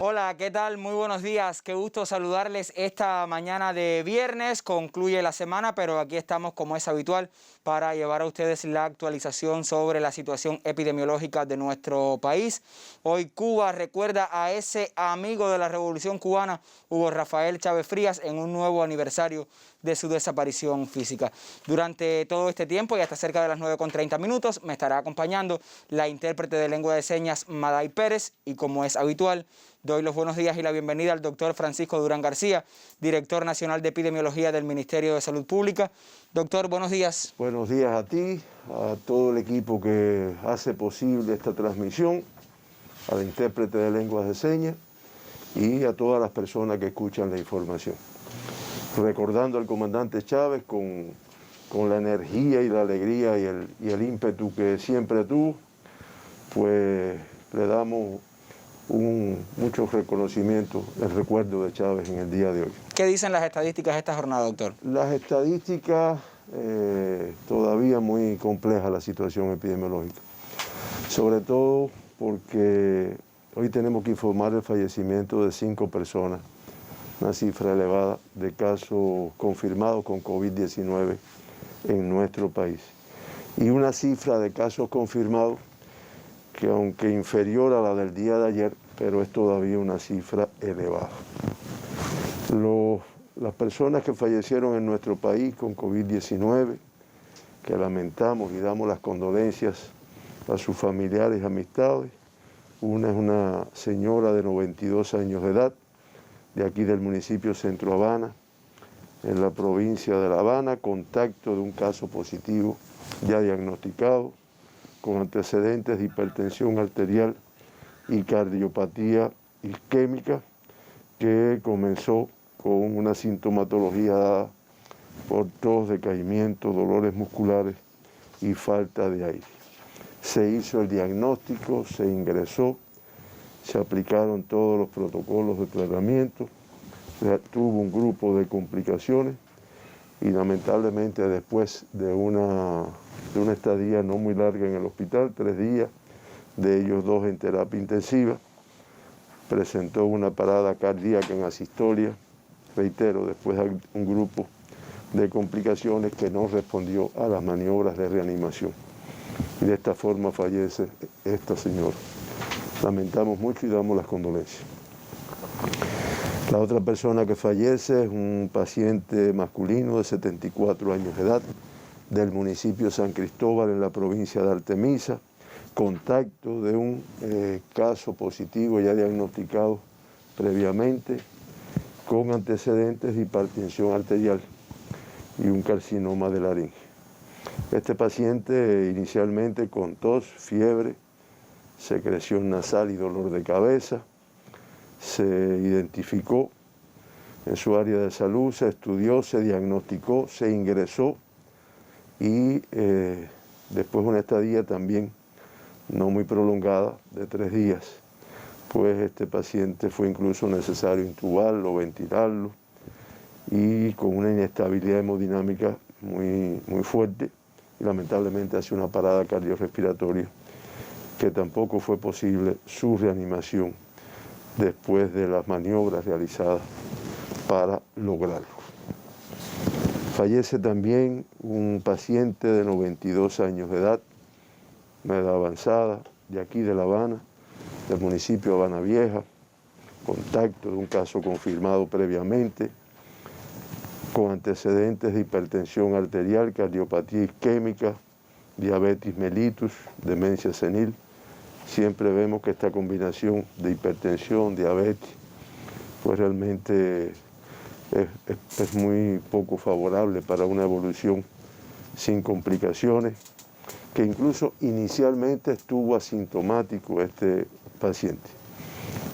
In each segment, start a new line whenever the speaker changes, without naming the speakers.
Hola, ¿qué tal? Muy buenos días. Qué gusto saludarles esta mañana de viernes. Concluye la semana, pero aquí estamos como es habitual para llevar a ustedes la actualización sobre la situación epidemiológica de nuestro país. Hoy Cuba recuerda a ese amigo de la Revolución Cubana, Hugo Rafael Chávez Frías, en un nuevo aniversario de su desaparición física. Durante todo este tiempo y hasta cerca de las 9:30 me estará acompañando la intérprete de lengua de señas Maday Pérez y como es habitual, doy los buenos días y la bienvenida al doctor Francisco Durán García, director nacional de epidemiología del Ministerio de Salud Pública. Doctor, buenos días.
Buenos días a ti, a todo el equipo que hace posible esta transmisión, a la intérprete de lenguas de señas y a todas las personas que escuchan la información. Recordando al comandante Chávez con la energía y la alegría y el ímpetu que siempre tuvo, pues le damos mucho reconocimiento, el recuerdo de Chávez en el día de hoy.
¿Qué dicen las estadísticas de esta jornada, doctor?
Las estadísticas, todavía muy compleja la situación epidemiológica, sobre todo porque hoy tenemos que informar el fallecimiento de 5 personas, una cifra elevada de casos confirmados con COVID-19 en nuestro país, y una cifra de casos confirmados que, aunque inferior a la del día de ayer, pero es todavía una cifra elevada. Las personas que fallecieron en nuestro país con COVID-19, que lamentamos y damos las condolencias a sus familiares y amistades. Una es una señora de 92 años de edad, de aquí del municipio Centro Habana, en la provincia de La Habana, contacto de un caso positivo ya diagnosticado, con antecedentes de hipertensión arterial y cardiopatía isquémica, que comenzó con una sintomatología dada por tos, decaimiento, dolores musculares y falta de aire. Se hizo el diagnóstico, se ingresó, se aplicaron todos los protocolos de tratamiento, tuvo un grupo de complicaciones y lamentablemente después de una estadía no muy larga en el hospital, 3 días, de ellos 2 en terapia intensiva, presentó una parada cardíaca en asistolia, reitero, después de un grupo de complicaciones que no respondió a las maniobras de reanimación. Y de esta forma fallece esta señora. Lamentamos mucho y damos las condolencias. La otra persona que fallece es un paciente masculino de 74 años de edad, del municipio San Cristóbal, en la provincia de Artemisa, contacto de un caso positivo ya diagnosticado previamente, con antecedentes de hipertensión arterial y un carcinoma de laringe. Este paciente inicialmente con tos, fiebre, secreción nasal y dolor de cabeza, se identificó en su área de salud, se estudió, se diagnosticó, se ingresó y después de una estadía también no muy prolongada, de 3 días, pues este paciente fue incluso necesario intubarlo, ventilarlo, y con una inestabilidad hemodinámica muy fuerte, y lamentablemente hace una parada cardiorrespiratoria, que tampoco fue posible su reanimación después de las maniobras realizadas para lograrlo. Fallece también un paciente de 92 años de edad, una edad avanzada, de aquí de La Habana, del municipio de Habana Vieja, contacto de un caso confirmado previamente, con antecedentes de hipertensión arterial, cardiopatía isquémica, diabetes mellitus, demencia senil. Siempre vemos que esta combinación de hipertensión, diabetes, pues realmente es muy poco favorable para una evolución sin complicaciones, que incluso inicialmente estuvo asintomático este paciente.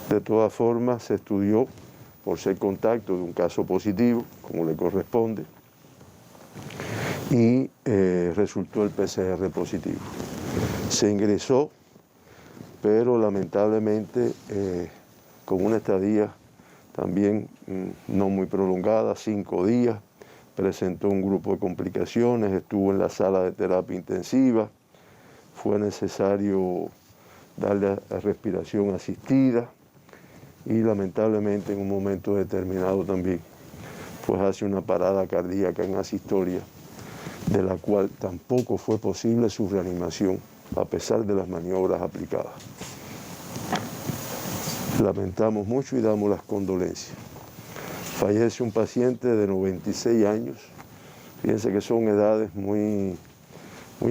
De todas formas, se estudió por ser contacto de un caso positivo, como le corresponde, y resultó el PCR positivo. Se ingresó, pero lamentablemente con una estadía también no muy prolongada, 5 días, presentó un grupo de complicaciones, estuvo en la sala de terapia intensiva, fue necesario darle respiración asistida y lamentablemente en un momento determinado también pues hace una parada cardíaca en asistolia, de la cual tampoco fue posible su reanimación a pesar de las maniobras aplicadas. Lamentamos mucho y damos las condolencias. Fallece un paciente de 96 años. Fíjense que son edades muy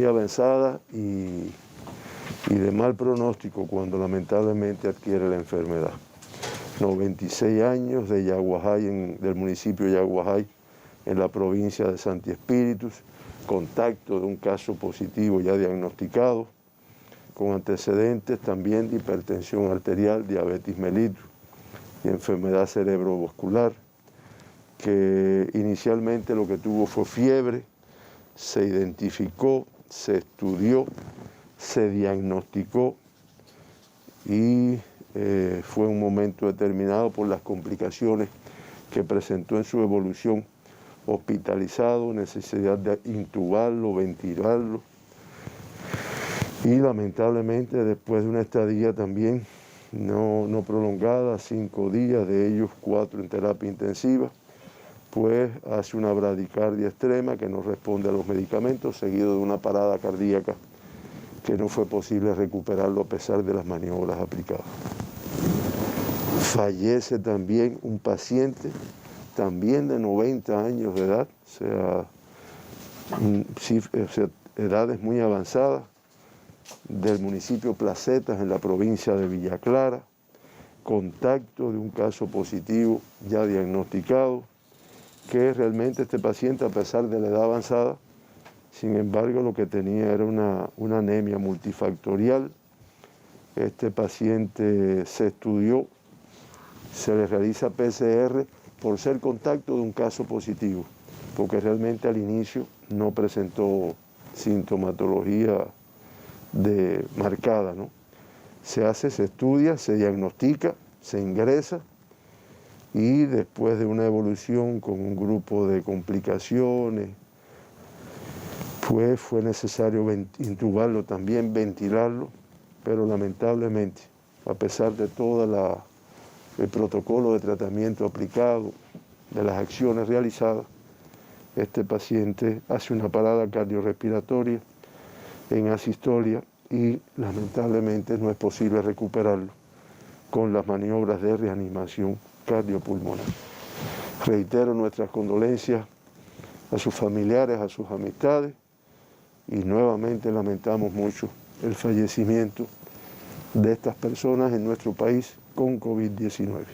avanzadas y de mal pronóstico cuando lamentablemente adquiere la enfermedad. 96 años de Yaguajay, del municipio de Yaguajay, en la provincia de Santi Espíritus, contacto de un caso positivo ya diagnosticado, con antecedentes también de hipertensión arterial, diabetes mellitus y enfermedad cerebrovascular, que inicialmente lo que tuvo fue fiebre, se identificó, se estudió, se diagnosticó y fue un momento determinado por las complicaciones que presentó en su evolución, hospitalizado, necesidad de intubarlo, ventilarlo, y lamentablemente después de una estadía también no prolongada, 5 días, de ellos 4 en terapia intensiva, pues hace una bradicardia extrema que no responde a los medicamentos, seguido de una parada cardíaca que no fue posible recuperarlo a pesar de las maniobras aplicadas. Fallece también un paciente, también de 90 años de edad, o sea, edades muy avanzadas, del municipio Placetas, en la provincia de Villa Clara, contacto de un caso positivo ya diagnosticado, que realmente este paciente, a pesar de la edad avanzada, sin embargo, lo que tenía era una anemia multifactorial. Este paciente se estudió, se le realiza PCR por ser contacto de un caso positivo, porque realmente al inicio no presentó sintomatología marcada, ¿no? Se estudia, se diagnostica, se ingresa y después de una evolución con un grupo de complicaciones, pues fue necesario intubarlo también, ventilarlo, pero lamentablemente, a pesar de todo el protocolo de tratamiento aplicado, de las acciones realizadas, este paciente hace una parada cardiorrespiratoria en asistolia y lamentablemente no es posible recuperarlo con las maniobras de reanimación cardiopulmonar. Reitero nuestras condolencias a sus familiares, a sus amistades, y nuevamente lamentamos mucho el fallecimiento de estas personas en nuestro país con COVID-19.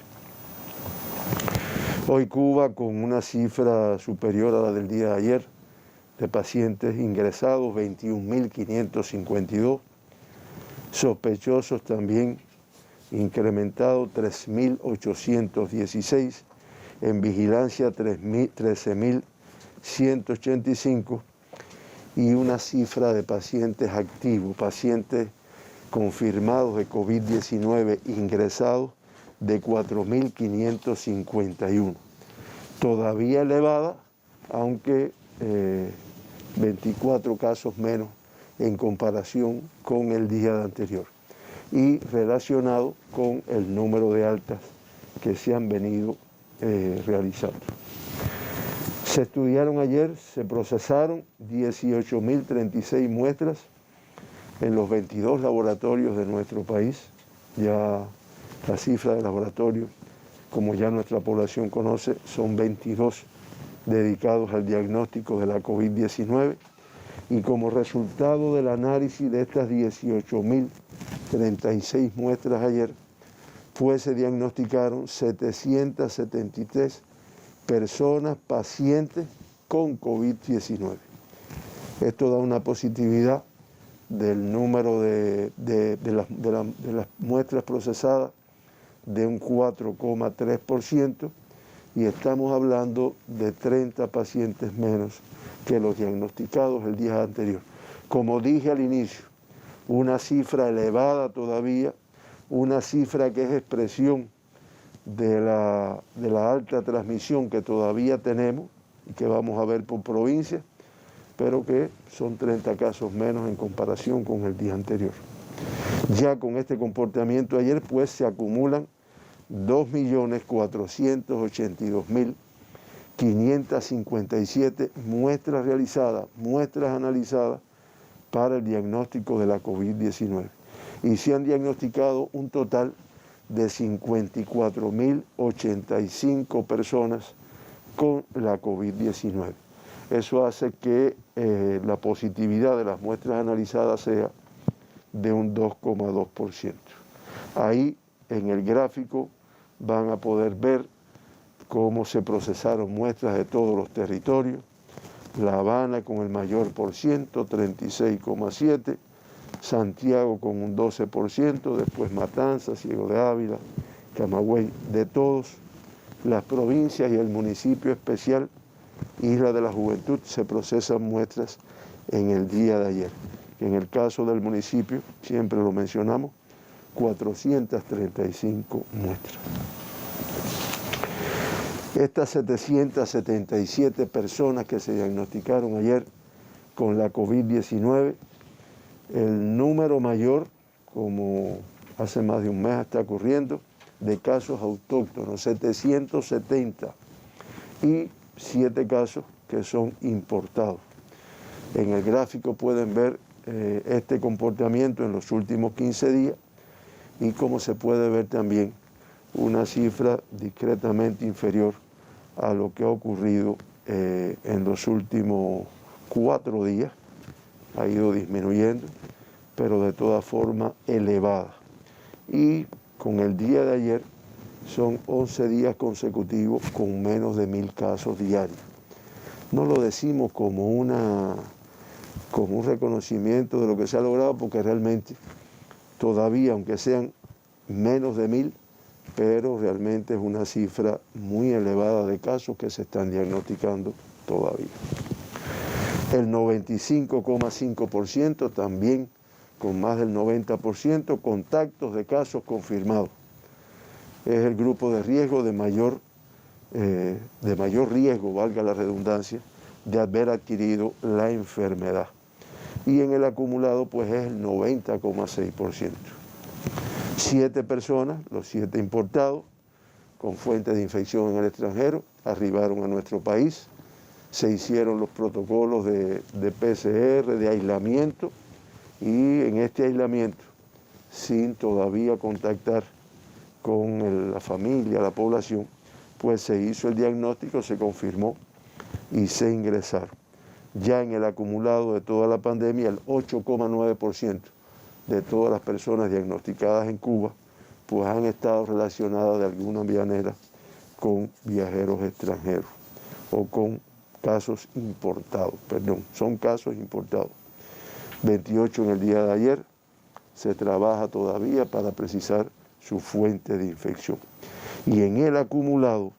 Hoy Cuba, con una cifra superior a la del día de ayer, de pacientes ingresados, 21.552, sospechosos también incrementado 3.816, en vigilancia 13.185 y una cifra de pacientes activos, pacientes confirmados de COVID-19 ingresados de 4.551. Todavía elevada, aunque 24 casos menos en comparación con el día anterior, y relacionado con el número de altas que se han venido realizando. Se estudiaron ayer, se procesaron 18.036 muestras en los 22 laboratorios de nuestro país. Ya la cifra de laboratorios, como ya nuestra población conoce, son 22 dedicados al diagnóstico de la COVID-19, y como resultado del análisis de estas 18.036 muestras ayer, pues se diagnosticaron 773 personas, pacientes con COVID-19. Esto da una positividad del número de las muestras procesadas de un 4,3%, y estamos hablando de 30 pacientes menos que los diagnosticados el día anterior. Como dije al inicio, una cifra elevada todavía, una cifra que es expresión de la alta transmisión que todavía tenemos y que vamos a ver por provincia, pero que son 30 casos menos en comparación con el día anterior. Ya con este comportamiento ayer, pues se acumulan 2.482.557 muestras realizadas, muestras analizadas para el diagnóstico de la COVID-19. Y se han diagnosticado un total de 54.085 personas con la COVID-19. Eso hace que la positividad de las muestras analizadas sea de un 2,2%. Ahí en el gráfico van a poder ver cómo se procesaron muestras de todos los territorios. La Habana con el mayor por ciento, 36,7%, Santiago con un 12%, después Matanzas, Ciego de Ávila, Camagüey, de todos, las provincias y el municipio especial, Isla de la Juventud, se procesan muestras en el día de ayer. En el caso del municipio, siempre lo mencionamos, 435 muestras. Estas 777 personas que se diagnosticaron ayer con la COVID-19, el número mayor, como hace más de un mes está ocurriendo, de casos autóctonos, 770, y 7 casos que son importados. En el gráfico pueden ver este comportamiento en los últimos 15 días y como se puede ver también una cifra discretamente inferior a lo que ha ocurrido en los últimos 4 días. Ha ido disminuyendo, pero de todas formas elevada. Y con el día de ayer son 11 días consecutivos con menos de 1.000 casos diarios. No lo decimos como un reconocimiento de lo que se ha logrado, porque realmente todavía, aunque sean menos de 1.000, pero realmente es una cifra muy elevada de casos que se están diagnosticando todavía. El 95,5% también con más del 90% contactos de casos confirmados. Es el grupo de riesgo de mayor riesgo, valga la redundancia, de haber adquirido la enfermedad. Y en el acumulado pues es el 90,6%. 7 personas, los 7 importados, con fuentes de infección en el extranjero, arribaron a nuestro país. Se hicieron los protocolos de PCR, de aislamiento, y en este aislamiento, sin todavía contactar con la familia, la población, pues se hizo el diagnóstico, se confirmó y se ingresaron. Ya en el acumulado de toda la pandemia, el 8,9% de todas las personas diagnosticadas en Cuba, pues han estado relacionadas de alguna manera con viajeros extranjeros o con casos importados, son casos importados. 28 en el día de ayer, se trabaja todavía para precisar su fuente de infección. Y en el acumulado,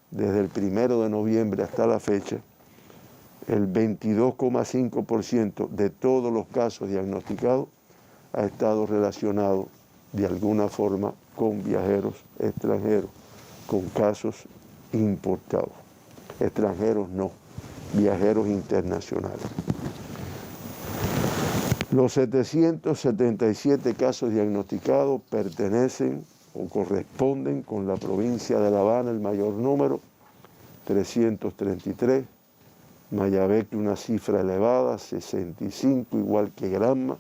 desde el 1 de noviembre hasta la fecha, el 22,5% de todos los casos diagnosticados ha estado relacionado de alguna forma con viajeros extranjeros, con casos importados. Extranjeros no, viajeros internacionales. Los 777 casos diagnosticados pertenecen o corresponden con la provincia de La Habana, el mayor número, 333, Mayabeque una cifra elevada, 65, igual que Granma,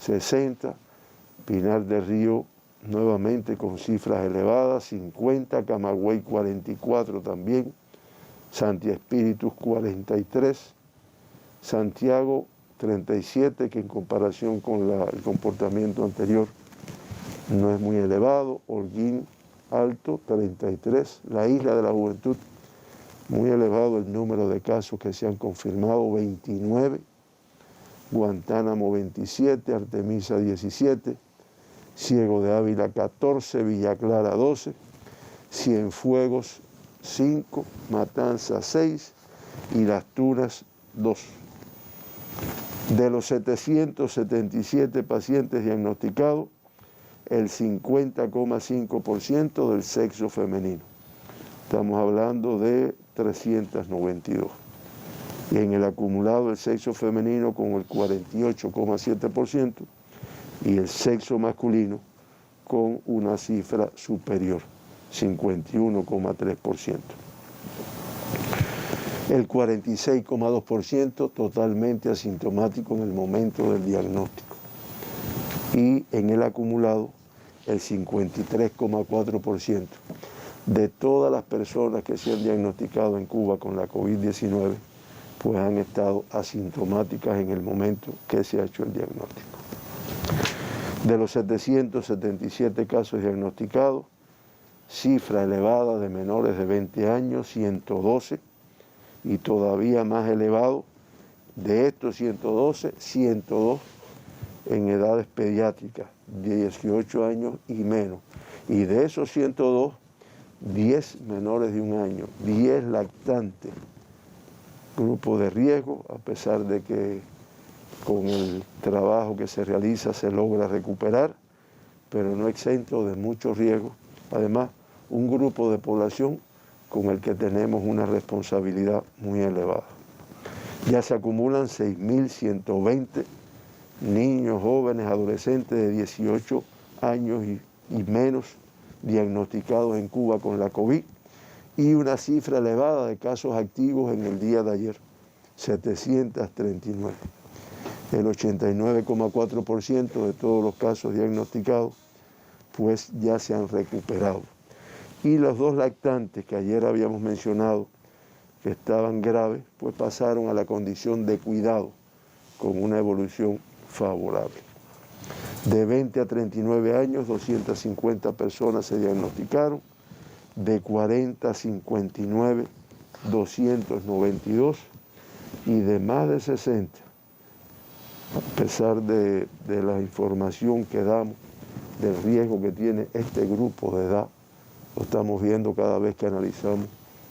60, Pinar del Río nuevamente con cifras elevadas, 50, Camagüey 44 también, Santi Espíritus 43, Santiago 37, que en comparación con el comportamiento anterior no es muy elevado, Holguín alto 33, la Isla de la Juventud muy elevado el número de casos que se han confirmado, 29, Guantánamo 27, Artemisa 17, Ciego de Ávila 14, Villa Clara 12, Cienfuegos 5, Matanzas 6 y Las Tunas 2. De los 777 pacientes diagnosticados, el 50,5% del sexo femenino. Estamos hablando de 392. Y en el acumulado el sexo femenino con el 48,7% y el sexo masculino con una cifra superior, 51,3%. El 46,2% totalmente asintomático en el momento del diagnóstico. Y en el acumulado, el 53,4% de todas las personas que se han diagnosticado en Cuba con la COVID-19, pues han estado asintomáticas en el momento que se ha hecho el diagnóstico. De los 777 casos diagnosticados, cifra elevada de menores de 20 años, 112, y todavía más elevado, de estos 112, 102 en edades pediátricas, 18 años y menos. Y de esos 102, 10 menores de un año, 10 lactantes, grupo de riesgo, a pesar de que con el trabajo que se realiza se logra recuperar, pero no exento de mucho riesgo. Además, un grupo de población con el que tenemos una responsabilidad muy elevada. Ya se acumulan 6.120 niños, jóvenes, adolescentes de 18 años y menos diagnosticados en Cuba con la COVID, y una cifra elevada de casos activos en el día de ayer, 739. El 89,4% de todos los casos diagnosticados pues ya se han recuperado. Y los dos lactantes que ayer habíamos mencionado que estaban graves, pues pasaron a la condición de cuidado con una evolución favorable. De 20 a 39 años, 250 personas se diagnosticaron. De 40 a 59, 292. Y de más de 60, a pesar de la información que damos, del riesgo que tiene este grupo de edad, lo estamos viendo cada vez que analizamos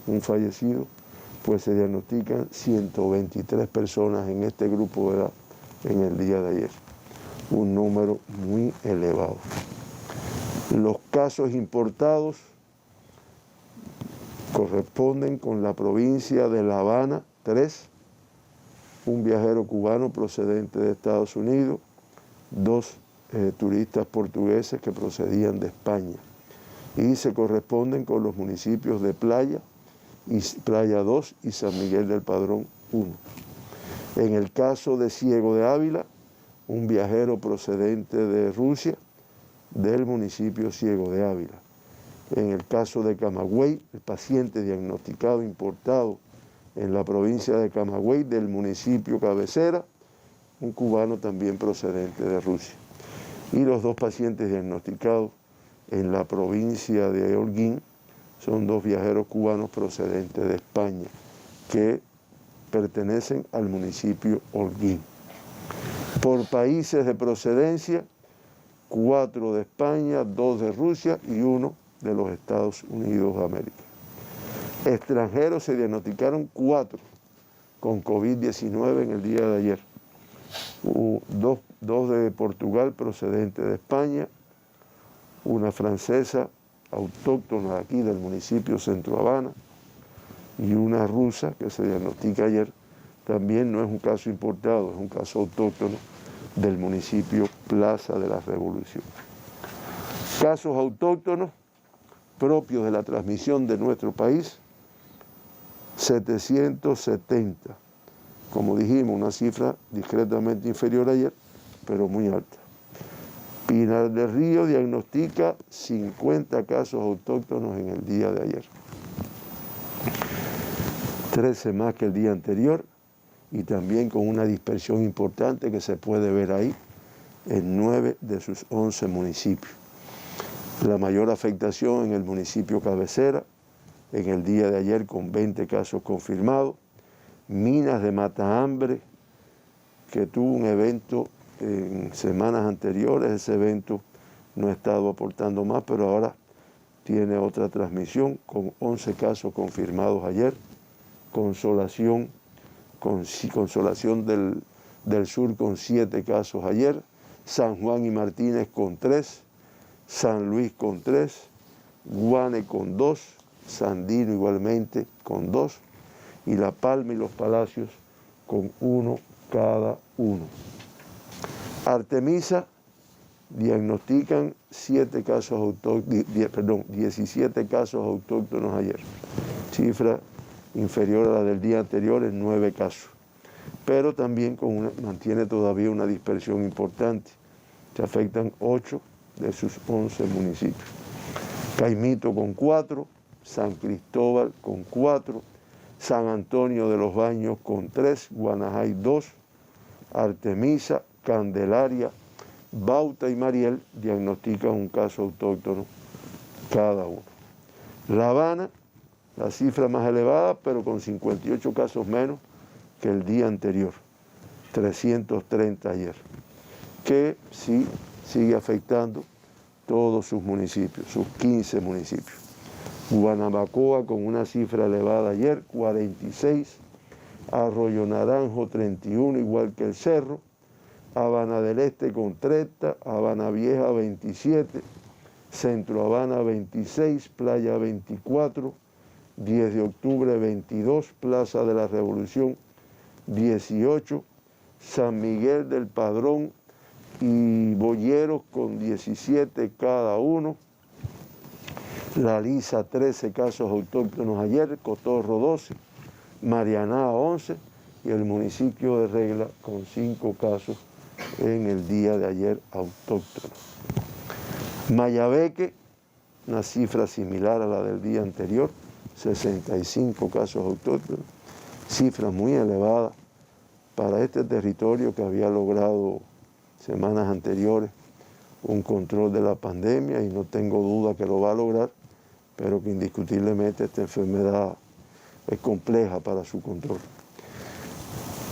un fallecido, pues se diagnostican 123 personas en este grupo de edad en el día de ayer. Un número muy elevado. Los casos importados corresponden con la provincia de La Habana, 3, un viajero cubano procedente de Estados Unidos, 2 turistas portugueses que procedían de España, y se corresponden con los municipios de Playa 2 y San Miguel del Padrón 1. En el caso de Ciego de Ávila, un viajero procedente de Rusia, del municipio Ciego de Ávila. En el caso de Camagüey, el paciente diagnosticado importado en la provincia de Camagüey, del municipio Cabecera, un cubano también procedente de Rusia. Y los dos pacientes diagnosticados en la provincia de Holguín son 2 viajeros cubanos procedentes de España, que pertenecen al municipio Holguín. Por países de procedencia, 4 de España, 2 de Rusia y 1 de los Estados Unidos de América. Extranjeros se diagnosticaron 4 con COVID-19 en el día de ayer. 2 de Portugal procedente de España, una francesa autóctona aquí del municipio Centro Habana y una rusa que se diagnostica ayer. También no es un caso importado, es un caso autóctono del municipio Plaza de la Revolución. Casos autóctonos propios de la transmisión de nuestro país, 770. Como dijimos, una cifra discretamente inferior a ayer, pero muy alta. Pinar del Río diagnostica 50 casos autóctonos en el día de ayer. 13 más que el día anterior, y también con una dispersión importante que se puede ver ahí en 9 de sus 11 municipios. La mayor afectación en el municipio Cabecera, en el día de ayer con 20 casos confirmados. Minas de Matahambre, que tuvo un evento en semanas anteriores, ese evento no ha estado aportando más, pero ahora tiene otra transmisión con 11 casos confirmados ayer. Consolación del Sur con 7 casos ayer, San Juan y Martínez con 3, San Luis con 3, Guane con 2, Sandino igualmente con 2, y La Palma y Los Palacios con 1 cada uno. Artemisa diagnostican 17 casos autóctonos ayer, cifra inferior a la del día anterior en 9 casos, pero también mantiene todavía una dispersión importante, que afectan 8 de sus 11 municipios. Caimito con 4, San Cristóbal con 4, San Antonio de los Baños con 3, Guanajay 2, Artemisa, Candelaria, Bauta y Mariel diagnostican un caso autóctono cada uno. La Habana, la cifra más elevada, pero con 58 casos menos que el día anterior, 330 ayer, que sí sigue afectando todos sus municipios, sus 15 municipios. Guanabacoa con una cifra elevada ayer, 46, Arroyo Naranjo 31, igual que el Cerro, Habana del Este con 30, Habana Vieja 27, Centro Habana 26, Playa 24, 10 de octubre 22, Plaza de la Revolución 18, San Miguel del Padrón y Boyeros con 17 cada uno, La Lisa 13 casos autóctonos ayer, Cotorro 12, Marianá 11 y el municipio de Regla con 5 casos en el día de ayer autóctonos. Mayabeque, una cifra similar a la del día anterior, 65 casos autóctonos, cifra muy elevada para este territorio que había logrado semanas anteriores un control de la pandemia y no tengo duda que lo va a lograr, pero que indiscutiblemente esta enfermedad es compleja para su control.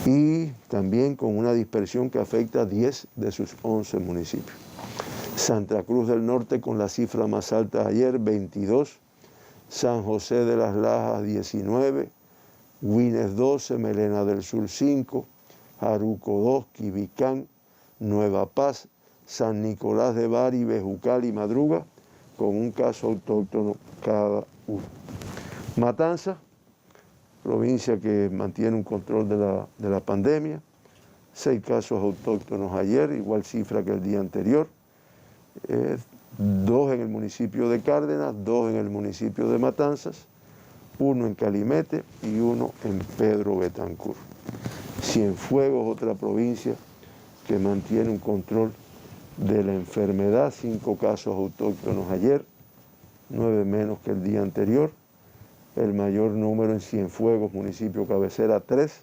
Y también con una dispersión que afecta a 10 de sus 11 municipios. Santa Cruz del Norte con la cifra más alta ayer, 22, San José de las Lajas 19, Guines 12, Melena del Sur 5, Jaruco 2, Quibicán, Nueva Paz, San Nicolás de Bari, Bejucal y Madruga, con un caso autóctono cada uno. Matanza, provincia que mantiene un control de la pandemia, 6 casos autóctonos ayer, igual cifra que el día anterior, 2 en el municipio de Cárdenas, 2 en el municipio de Matanzas, 1 en Calimete y 1 en Pedro Betancur. Cienfuegos, otra provincia que mantiene un control de la enfermedad, 5 casos autóctonos ayer, 9 menos que el día anterior. El mayor número en Cienfuegos, municipio cabecera 3,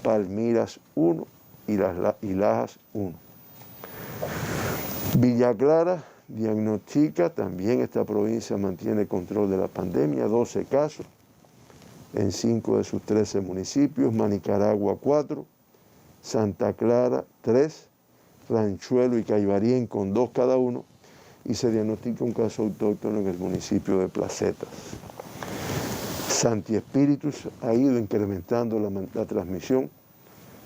Palmiras 1 y Lajas 1. Villa Clara diagnostica, también esta provincia mantiene control de la pandemia, 12 casos en 5 de sus 13 municipios, Manicaragua 4, Santa Clara 3, Ranchuelo y Caibarien con 2 cada uno, y se diagnostica un caso autóctono en el municipio de Placetas. Santi Espíritus ha ido incrementando la transmisión.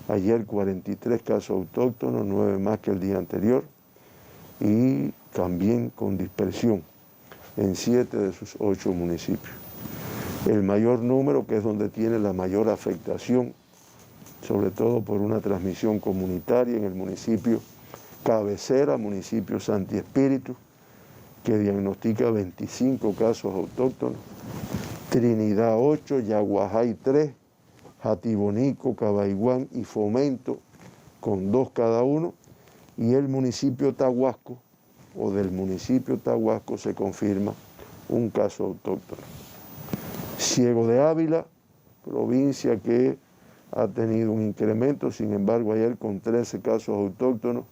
Ayer 43 casos autóctonos, 9 más que el día anterior, y también con dispersión en 7 de sus 8 municipios. El mayor número, que es donde tiene la mayor afectación, sobre todo por una transmisión comunitaria en el municipio cabecera, municipio Santi Espíritus, que diagnostica 25 casos autóctonos, Trinidad 8, Yaguajay 3, Jatibonico, Cabaiguán y Fomento con 2 cada uno, y el municipio Tahuasco, o del municipio Tahuasco, se confirma un caso autóctono. Ciego de Ávila, provincia que ha tenido un incremento, sin embargo ayer con 13 casos autóctonos,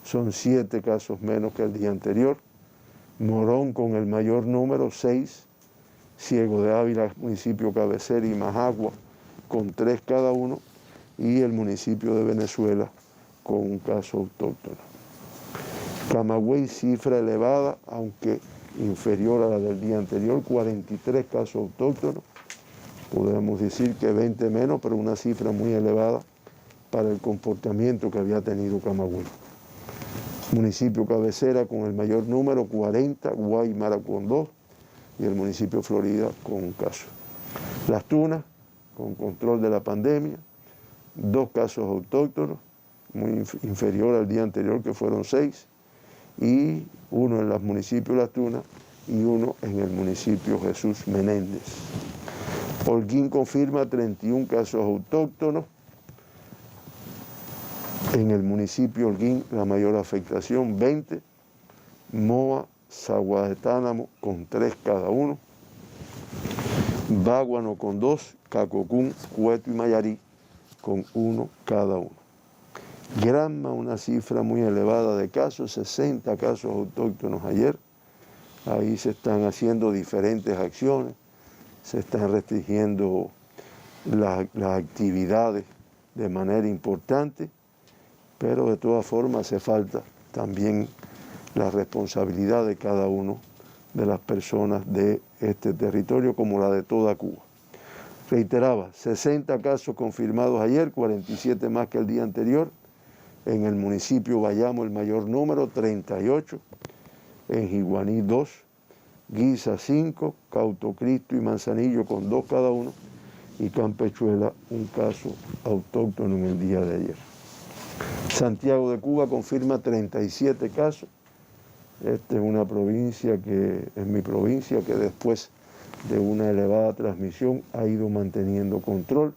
son 7 casos menos que el día anterior. Morón con el mayor número, 6, Ciego de Ávila, municipio cabecera, y Majagua con 3 cada uno, y el municipio de Venezuela con un caso autóctono. Camagüey, cifra elevada, aunque inferior a la del día anterior, 43 casos autóctonos, podemos decir que 20 menos, pero una cifra muy elevada para el comportamiento que había tenido Camagüey. Municipio cabecera con el mayor número, 40, Guaymara con 2, y el municipio Florida con un caso. Las Tunas, con control de la pandemia, 2 casos autóctonos, muy inferior al día anterior, que fueron 6, y uno en los municipios Las Tunas y uno en el municipio Jesús Menéndez. Holguín confirma 31 casos autóctonos. En el municipio Holguín la mayor afectación, 20. Moa, Sagua de Tánamo con 3 cada uno. Báguano con 2, Cacocún, Cueto y Mayarí con 1 cada uno. Granma, una cifra muy elevada de casos, 60 casos autóctonos ayer. Ahí se están haciendo diferentes acciones, se están restringiendo las actividades de manera importante, pero de todas formas hace falta también la responsabilidad de cada uno de las personas de este territorio, como la de toda Cuba. Reiteraba, 60 casos confirmados ayer, 47 más que el día anterior. En el municipio Bayamo el mayor número, 38. En Jiguaní 2, Guisa 5, Cauto Cristo y Manzanillo con 2 cada uno. Y Campechuela un caso autóctono en el día de ayer. Santiago de Cuba confirma 37 casos. Esta es una provincia que es mi provincia, que después de una elevada transmisión ha ido manteniendo control.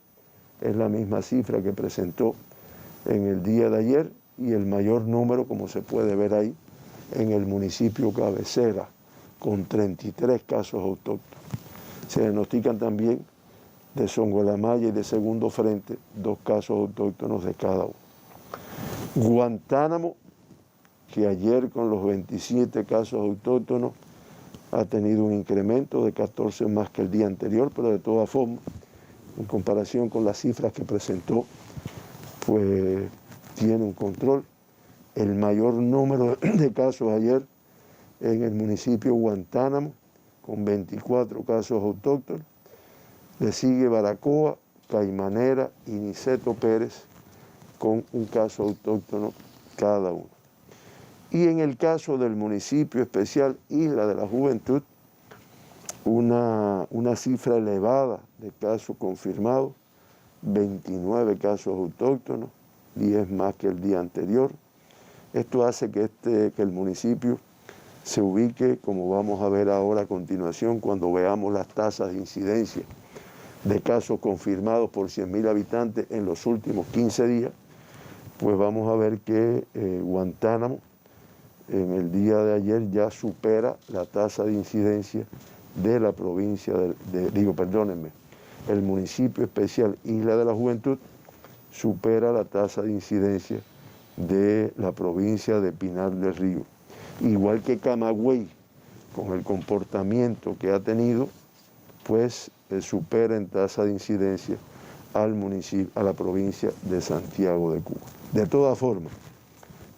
Es la misma cifra que presentó en el día de ayer y el mayor número, como se puede ver ahí, en el municipio Cabecera, con 33 casos autóctonos. Se diagnostican también de Songolamaya y de Segundo Frente 2 casos autóctonos de cada uno. Guantánamo, que ayer con los 27 casos autóctonos ha tenido un incremento de 14 más que el día anterior, pero de todas formas, en comparación con las cifras que presentó, pues tiene un control. El mayor número de casos ayer en el municipio Guantánamo, con 24 casos autóctonos. Le sigue Baracoa, Caimanera y Niceto Pérez, con un caso autóctono cada uno. Y en el caso del municipio especial Isla de la Juventud, una cifra elevada de casos confirmados, 29 casos autóctonos, 10 más que el día anterior. Esto hace que el municipio se ubique, como vamos a ver ahora a continuación, cuando veamos las tasas de incidencia de casos confirmados por 100.000 habitantes en los últimos 15 días, pues vamos a ver que Guantánamo en el día de ayer ya supera la tasa de incidencia de la provincia, el municipio especial Isla de la Juventud supera la tasa de incidencia de la provincia de Pinar del Río. Igual que Camagüey, con el comportamiento que ha tenido, pues supera en tasa de incidencia al municipio, a la provincia de Santiago de Cuba. De todas formas,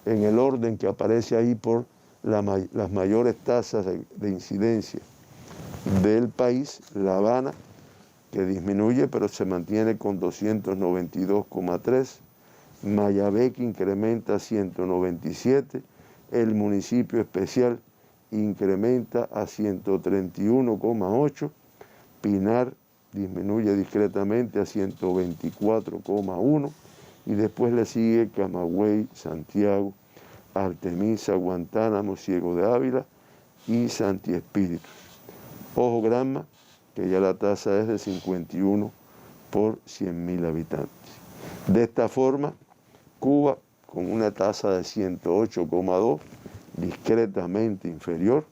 en el orden que aparece ahí por las mayores tasas de incidencia del país, La Habana, que disminuye pero se mantiene con 292,3, Mayabé, que incrementa 197, el municipio especial incrementa a 131,8, Pinar disminuye discretamente a 124,1 y después le sigue Camagüey, Santiago, Artemisa, Guantánamo, Ciego de Ávila y Santi Espíritu. Ojo Granma, que ya la tasa es de 51 por 100.000 habitantes. De esta forma, Cuba, con una tasa de 108,2, discretamente inferior,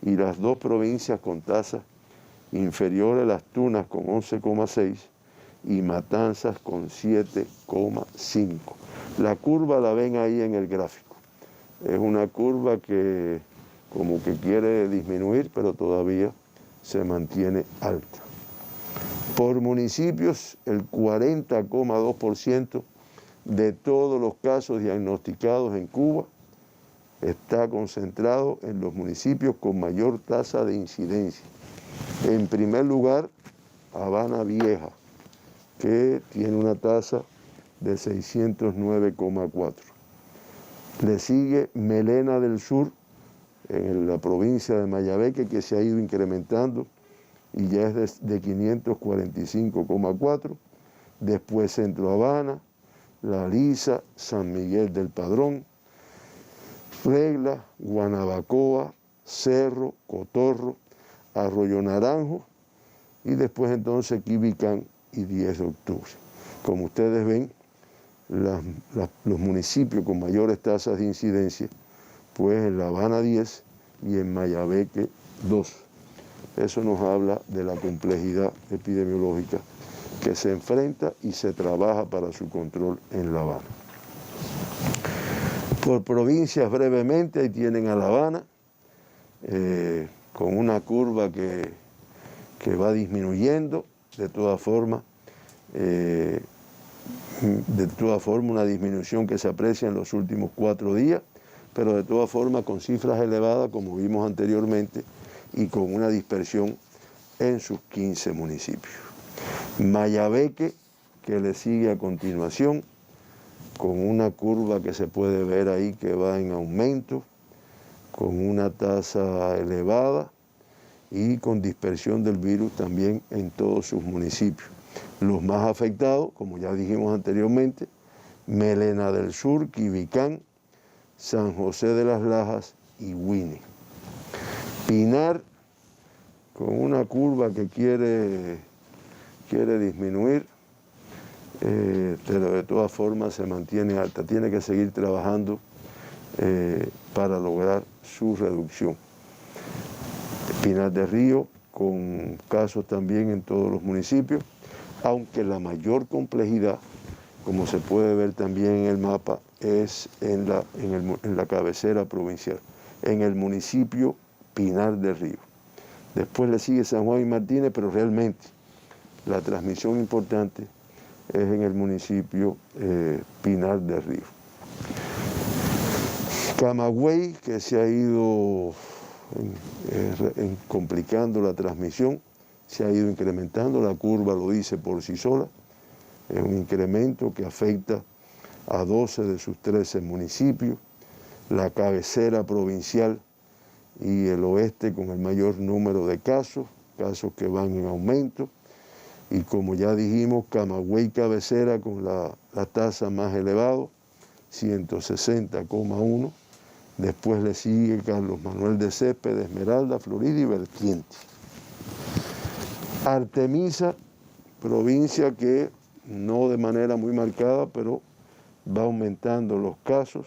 y las dos provincias con tasas inferiores, Las Tunas con 11,6 y Matanzas con 7,5. La curva la ven ahí en el gráfico. Es una curva que como que quiere disminuir, pero todavía se mantiene alta. Por municipios, el 40,2% de todos los casos diagnosticados en Cuba está concentrado en los municipios con mayor tasa de incidencia. En primer lugar, Habana Vieja, que tiene una tasa de 609,4. Le sigue Melena del Sur, en la provincia de Mayabeque, que se ha ido incrementando y ya es de 545,4. Después Centro Habana, La Lisa, San Miguel del Padrón, Regla, Guanabacoa, Cerro, Cotorro, Arroyo Naranjo y después entonces Quibicán y 10 de octubre. Como ustedes ven, los municipios con mayores tasas de incidencia, pues en La Habana 10 y en Mayabeque 2. Eso nos habla de la complejidad epidemiológica que se enfrenta y se trabaja para su control en La Habana. Por provincias brevemente, ahí tienen a La Habana, con una curva que va disminuyendo, de todas formas una disminución que se aprecia en los últimos 4 días, pero de todas formas con cifras elevadas, como vimos anteriormente, y con una dispersión en sus 15 municipios. Mayabeque, que le sigue a continuación, con una curva que se puede ver ahí que va en aumento, con una tasa elevada y con dispersión del virus también en todos sus municipios. Los más afectados, como ya dijimos anteriormente, Melena del Sur, Quibicán, San José de las Lajas y Huine. Pinar, con una curva que quiere disminuir, pero de todas formas se mantiene alta. Tiene que seguir trabajando para lograr su reducción. Pinar del Río, con casos también en todos los municipios, aunque la mayor complejidad, como se puede ver también en el mapa, es en la cabecera provincial, en el municipio Pinar del Río. Después le sigue San Juan y Martínez, pero realmente la transmisión importante es en el municipio Pinar del Río. Camagüey, que se ha ido complicando la transmisión, se ha ido incrementando, la curva lo dice por sí sola, es un incremento que afecta a 12 de sus 13 municipios, la cabecera provincial y el oeste con el mayor número de casos que van en aumento, y como ya dijimos, Camagüey cabecera con la tasa más elevada, 160,1. Después le sigue Carlos Manuel de Céspedes, Esmeralda, Florida y Vertiente. Artemisa, provincia que no de manera muy marcada, pero va aumentando los casos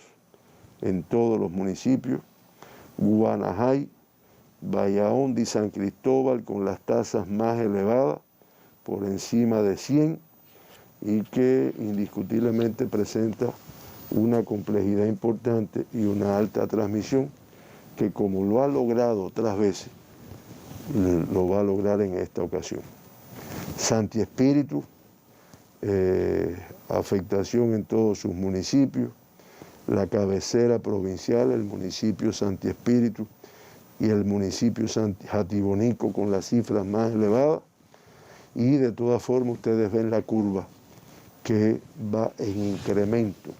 en todos los municipios. Guanajay, Bayaondi y San Cristóbal con las tasas más elevadas, por encima de 100, y que indiscutiblemente presenta una complejidad importante y una alta transmisión que, como lo ha logrado otras veces, lo va a lograr en esta ocasión. Santi Espíritu, afectación en todos sus municipios, la cabecera provincial, el municipio Santi Espíritu y el municipio Jatibonico con las cifras más elevadas, y de todas formas ustedes ven la curva que va en incremento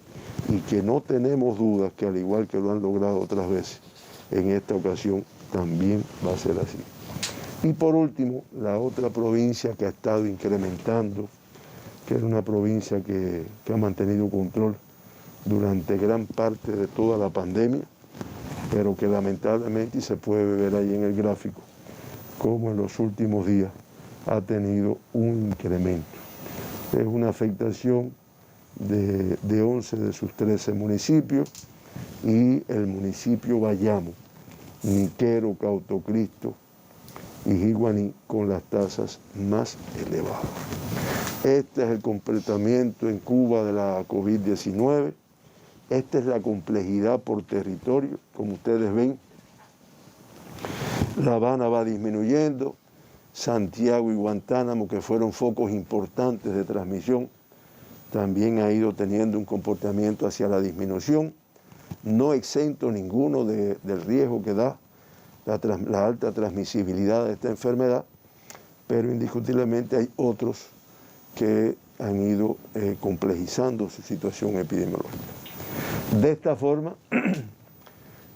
y que no tenemos dudas que, al igual que lo han logrado otras veces, en esta ocasión también va a ser así. Y por último, la otra provincia que ha estado incrementando, que es una provincia que ha mantenido control durante gran parte de toda la pandemia, pero que lamentablemente, y se puede ver ahí en el gráfico, como en los últimos días ha tenido un incremento. Es una afectación de 11 de sus 13 municipios, y el municipio Bayamo, Niquero, Cautocristo y Jiguaní con las tasas más elevadas. Este es el comportamiento en Cuba de la COVID-19. Esta es la complejidad por territorio. Como ustedes ven, La Habana va disminuyendo, Santiago y Guantánamo, que fueron focos importantes de transmisión, también ha ido teniendo un comportamiento hacia la disminución, no exento ninguno del riesgo que da la alta transmisibilidad de esta enfermedad, pero indiscutiblemente hay otros que han ido complejizando su situación epidemiológica. De esta forma,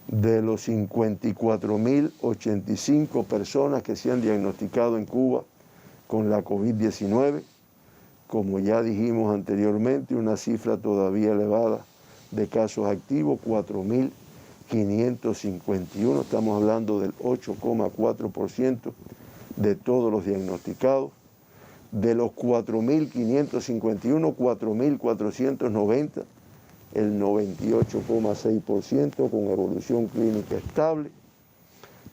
de los 54.085 personas que se han diagnosticado en Cuba con la COVID-19, como ya dijimos anteriormente, una cifra todavía elevada de casos activos, 4.000 551, estamos hablando del 8,4% de todos los diagnosticados. De los 4.551, 4.490, el 98,6% con evolución clínica estable.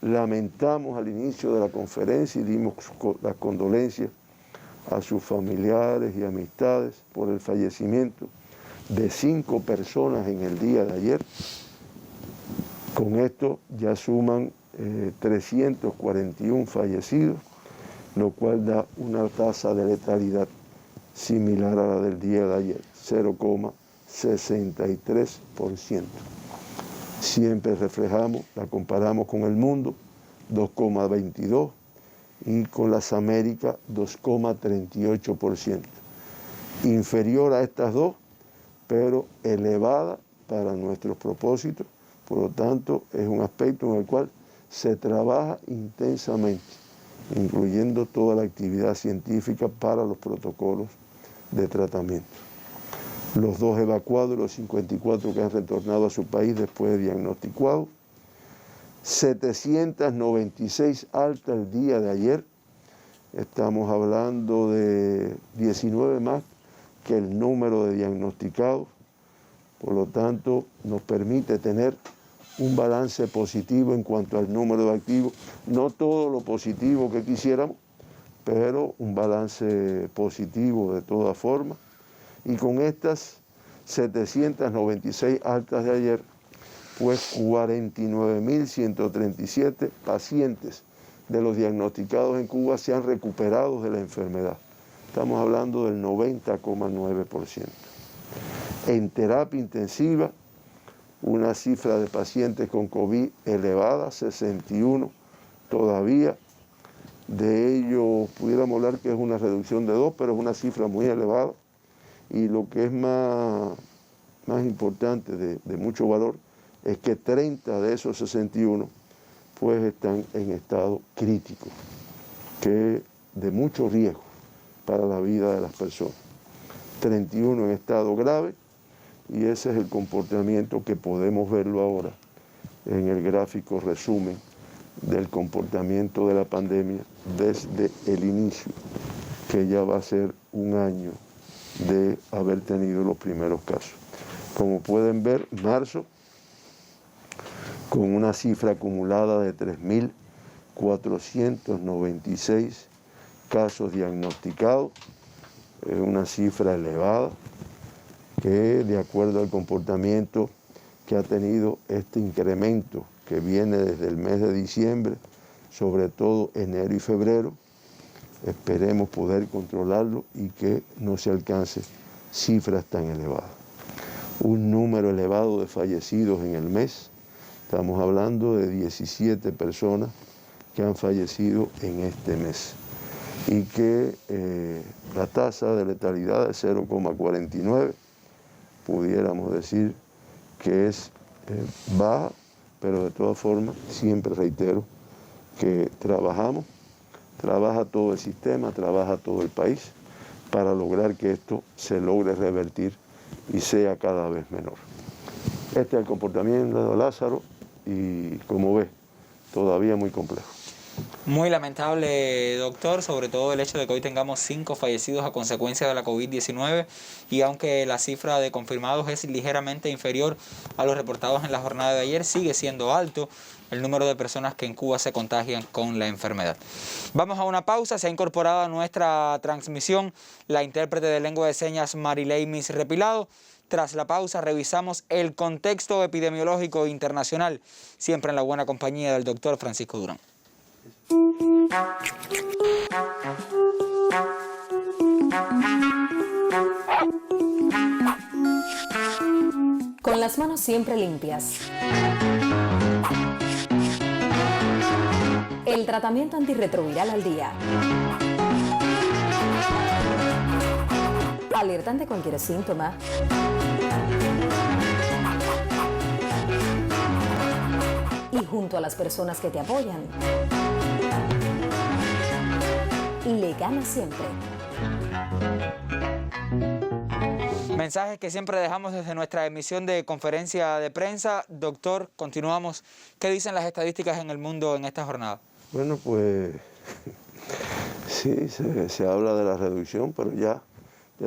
Lamentamos al inicio de la conferencia y dimos las condolencias a sus familiares y amistades por el fallecimiento de 5 personas en el día de ayer. Con esto ya suman 341 fallecidos, lo cual da una tasa de letalidad similar a la del día de ayer, 0,63%. Siempre reflejamos, la comparamos con el mundo, 2,22%, y con las Américas, 2,38%. Inferior a estas dos, pero elevada para nuestros propósitos. Por lo tanto, es un aspecto en el cual se trabaja intensamente, incluyendo toda la actividad científica para los protocolos de tratamiento. Los 2 evacuados, los 54 que han retornado a su país después de diagnosticados, 796 altas el día de ayer, estamos hablando de 19 más que el número de diagnosticados, por lo tanto nos permite tener un balance positivo en cuanto al número de activos, no todo lo positivo que quisiéramos, pero un balance positivo de todas formas. Y con estas 796 altas de ayer, pues 49.137 pacientes de los diagnosticados en Cuba se han recuperado de la enfermedad. Estamos hablando del 90,9%. En terapia intensiva, una cifra de pacientes con COVID elevada, 61 todavía. De ello pudiéramos hablar que es una reducción de 2, pero es una cifra muy elevada. Y lo que es más importante, de mucho valor, es que 30 de esos 61 pues están en estado crítico, que de mucho riesgo para la vida de las personas. 31 en estado grave, y ese es el comportamiento que podemos verlo ahora en el gráfico resumen del comportamiento de la pandemia desde el inicio, que ya va a ser un año de haber tenido los primeros casos. Como pueden ver, marzo, con una cifra acumulada de 3.496 casos diagnosticados, es una cifra elevada, que de acuerdo al comportamiento que ha tenido este incremento que viene desde el mes de diciembre, sobre todo enero y febrero, esperemos poder controlarlo y que no se alcance cifras tan elevadas. Un número elevado de fallecidos en el mes, estamos hablando de 17 personas que han fallecido en este mes, y que la tasa de letalidad es 0,49, pudiéramos decir que es baja, pero de todas formas siempre reitero que trabaja todo el sistema, trabaja todo el país para lograr que esto se logre revertir y sea cada vez menor. Este es el comportamiento de Lázaro y, como ves, todavía muy complejo.
Muy lamentable, doctor, sobre todo el hecho de que hoy tengamos 5 fallecidos a consecuencia de la COVID-19, y aunque la cifra de confirmados es ligeramente inferior a los reportados en la jornada de ayer, sigue siendo alto el número de personas que en Cuba se contagian con la enfermedad. Vamos a una pausa. Se ha incorporado a nuestra transmisión la intérprete de lengua de señas Marilei Mis Repilado. Tras la pausa revisamos el contexto epidemiológico internacional, siempre en la buena compañía del doctor Francisco Durán.
Con las manos siempre limpias. El tratamiento antirretroviral al día. Alerta ante cualquier síntoma. Y junto a las personas que te apoyan, le gana siempre.
Mensajes que siempre dejamos desde nuestra emisión de conferencia de prensa. Doctor, continuamos. ¿Qué dicen las estadísticas en el mundo en esta jornada?
Bueno, pues sí, se habla de la reducción, pero ya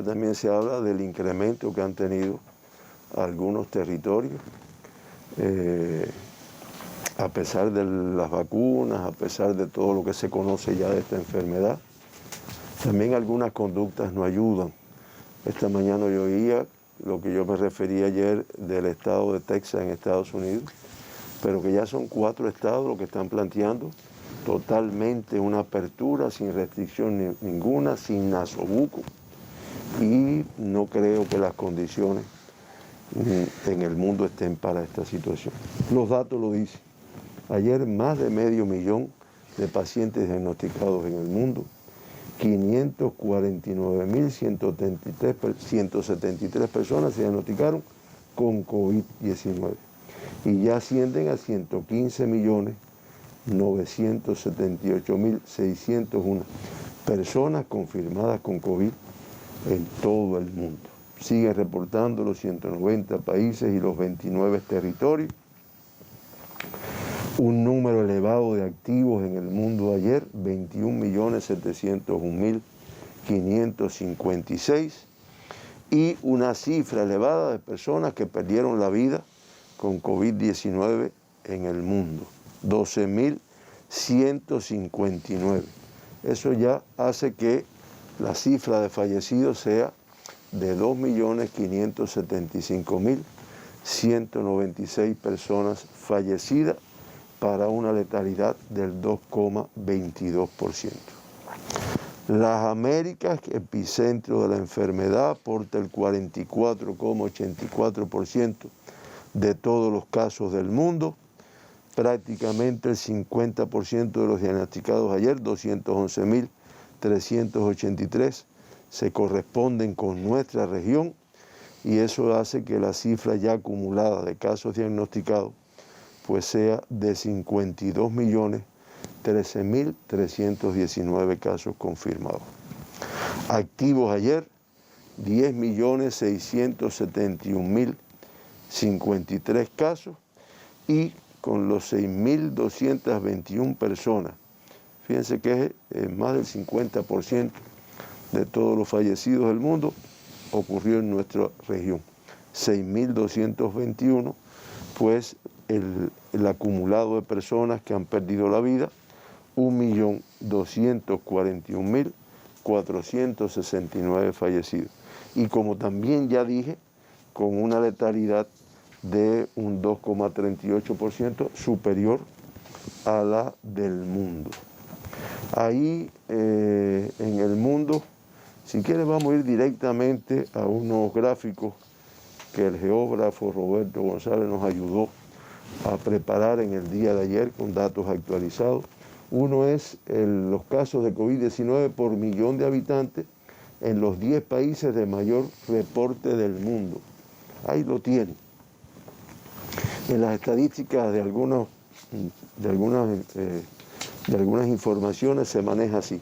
también se habla del incremento que han tenido algunos territorios. A pesar de las vacunas, a pesar de todo lo que se conoce ya de esta enfermedad, también algunas conductas no ayudan. Esta mañana yo oía lo que yo me refería ayer del estado de Texas en Estados Unidos, pero que ya son 4 estados los que están planteando totalmente una apertura sin restricción ninguna, sin nasobuco, y no creo que las condiciones en el mundo estén para esta situación. Los datos lo dicen. Ayer más de 500.000 de pacientes diagnosticados en el mundo, 549.173 personas se diagnosticaron con COVID-19 y ya ascienden a 115.978.601 personas confirmadas con COVID en todo el mundo. Siguen reportando los 190 países y los 29 territorios. Un número elevado de activos en el mundo ayer, 21.701.556, y una cifra elevada de personas que perdieron la vida con COVID-19 en el mundo, 12.159. Eso ya hace que la cifra de fallecidos sea de 2.575.196 personas fallecidas, para una letalidad del 2,22%. Las Américas, epicentro de la enfermedad, aporta el 44,84% de todos los casos del mundo. Prácticamente el 50% de los diagnosticados ayer, 211.383, se corresponden con nuestra región, y eso hace que la cifra ya acumulada de casos diagnosticados pues sea de 52.013.319 casos confirmados. Activos ayer, 10.671.053 casos, y con los 6.221 personas, fíjense que es más del 50% de todos los fallecidos del mundo, ocurrió en nuestra región. 6.221, pues el acumulado de personas que han perdido la vida, 1.241.469 fallecidos. Y como también ya dije, con una letalidad de un 2,38% superior a la del mundo. Ahí en el mundo, si quieres vamos a ir directamente a unos gráficos que el geógrafo Roberto González nos ayudó a preparar en el día de ayer con datos actualizados. Uno es los casos de COVID-19 por millón de habitantes en los 10 países de mayor reporte del mundo. Ahí lo tienen. En las estadísticas de algunas informaciones se maneja así,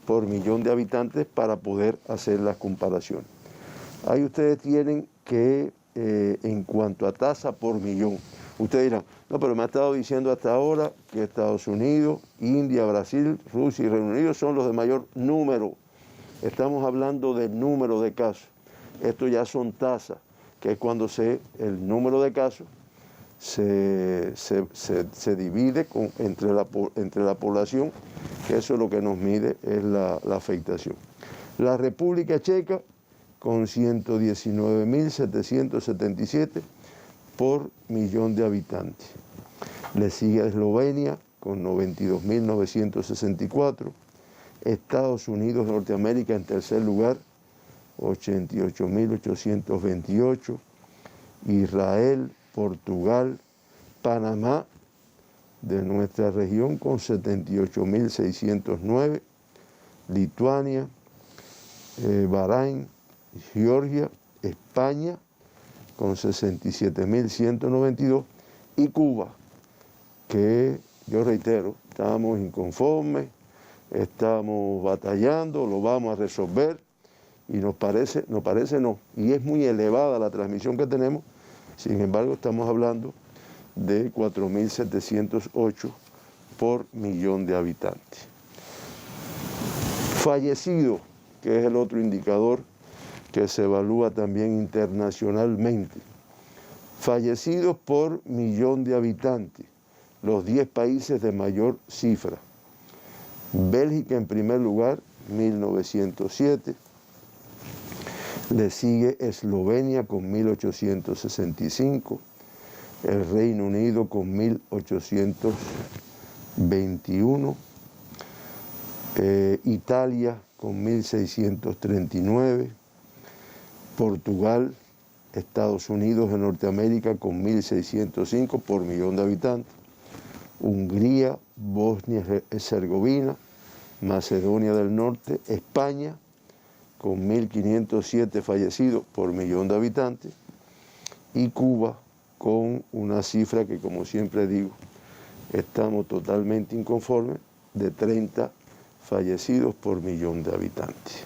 por millón de habitantes, para poder hacer las comparaciones. Ahí ustedes tienen que, en cuanto a tasa por millón, ustedes dirán, no, pero me ha estado diciendo hasta ahora que Estados Unidos, India, Brasil, Rusia y Reino Unido son los de mayor número. Estamos hablando del número de casos. Esto ya son tasas, que es cuando el número de casos se divide entre la población, que eso es lo que nos mide, es la afectación. La República Checa, con 119.777 por millón de habitantes. Le sigue Eslovenia con 92.964, Estados Unidos, Norteamérica en tercer lugar, 88.828, Israel, Portugal, Panamá, de nuestra región con 78.609, Lituania, Bahrein, Georgia, España con 67.192 y Cuba, que yo reitero, estamos inconformes, estamos batallando, lo vamos a resolver y y es muy elevada la transmisión que tenemos. Sin embargo, estamos hablando de 4.708 por millón de habitantes. Fallecidos, que es el otro indicador que se evalúa también internacionalmente. Fallecidos por millón de habitantes, los 10 países de mayor cifra. Bélgica en primer lugar, 1907. Le sigue Eslovenia con 1865. El Reino Unido con 1821. Italia con 1639. Portugal, Estados Unidos de Norteamérica con 1605 por millón de habitantes. Hungría, Bosnia y Herzegovina, Macedonia del Norte, España con 1.507 fallecidos por millón de habitantes y Cuba con una cifra que, como siempre digo, estamos totalmente inconformes, de 30 fallecidos por millón de habitantes.